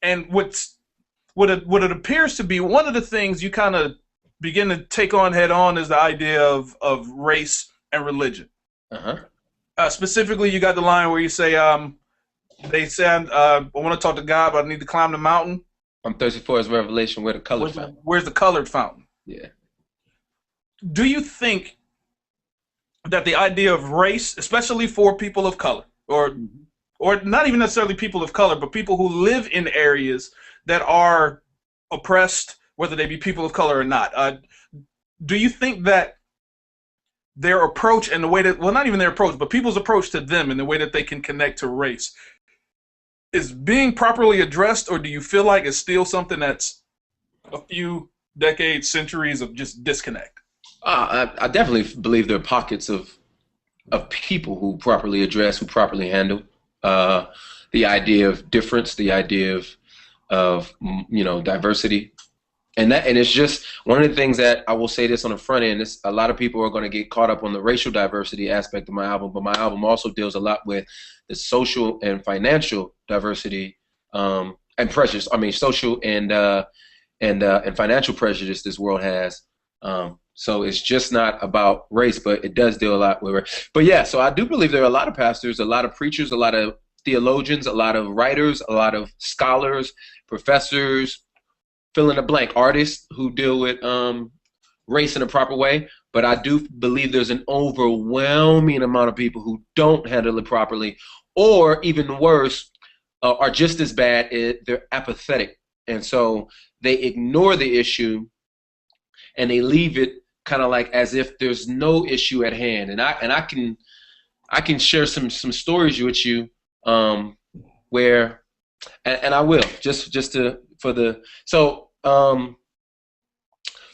And what it appears to be one of the things you kind of begin to take on head on is the idea of race and religion. Uh-huh. Specifically, you got the line where you say, they said, I want to talk to God, but I need to climb the mountain. I'm thirsty for his revelation. Where the colored fountain? Where's the colored fountain? Yeah. Do you think that the idea of race, especially for people of color, or not even necessarily people of color, but people who live in areas that are oppressed, whether they be people of color or not, do you think that their approach and the way that, well, not even their approach, but people's approach to them and the way that they can connect to race is being properly addressed, or do you feel like it's still something that's a few decades, centuries of just disconnect? I definitely believe there are pockets of people who properly address, who properly handle the idea of difference, the idea of diversity, and it's just one of the things that I will say this on the front end. Is a lot of people are going to get caught up on the racial diversity aspect of my album, but my album also deals a lot with the social and financial diversity and prejudice. I mean, social and financial prejudice this world has. So it's just not about race, but it does deal a lot with race. But yeah, so I do believe there are a lot of pastors, a lot of preachers, a lot of theologians, a lot of writers, a lot of scholars, professors, fill in the blank, artists who deal with race in a proper way. But I do believe there's an overwhelming amount of people who don't handle it properly, or even worse, are just as bad. They're apathetic, and so they ignore the issue and they leave it kind of like as if there's no issue at hand. And I can share some stories with you where, and I will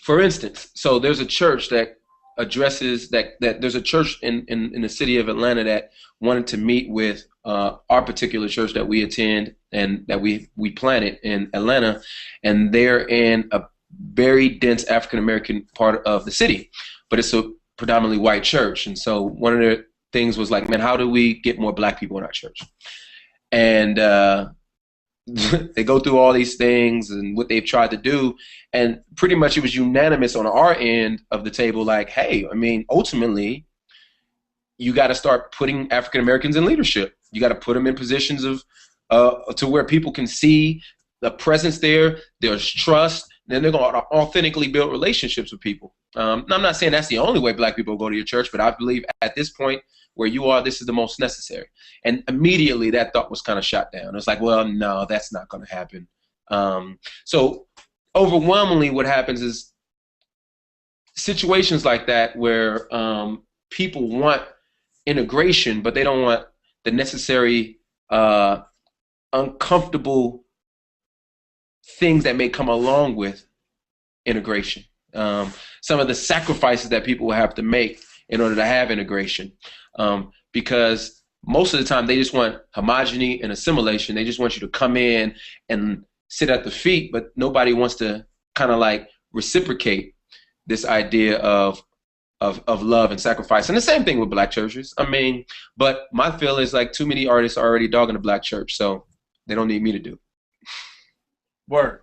for instance, so there's a church that addresses that there's a church in the city of Atlanta that wanted to meet with our particular church that we attend and that we planted in Atlanta, and they're in a very dense African American part of the city, but it's a predominantly white church. And so one of their things was like, man, how do we get more black people in our church? And they go through all these things and what they've tried to do, and pretty much it was unanimous on our end of the table, like, hey, I mean, ultimately you got to start putting African Americans in leadership. You got to put them in positions of to where people can see the presence there, there's trust, then they're going to authentically build relationships with people. I'm not saying that's the only way black people go to your church, but I believe at this point where you are, this is the most necessary. And immediately that thought was kind of shot down. It's like, well, no, that's not going to happen. So overwhelmingly what happens is situations like that where people want integration, but they don't want the necessary uncomfortable things that may come along with integration. Some of the sacrifices that people will have to make in order to have integration. Because most of the time they just want homogeny and assimilation. They just want you to come in and sit at the feet, but nobody wants to kind of like reciprocate this idea of love and sacrifice. And the same thing with black churches. I mean, but my feel is like too many artists are already dogging the black church, so they don't need me to do. Word.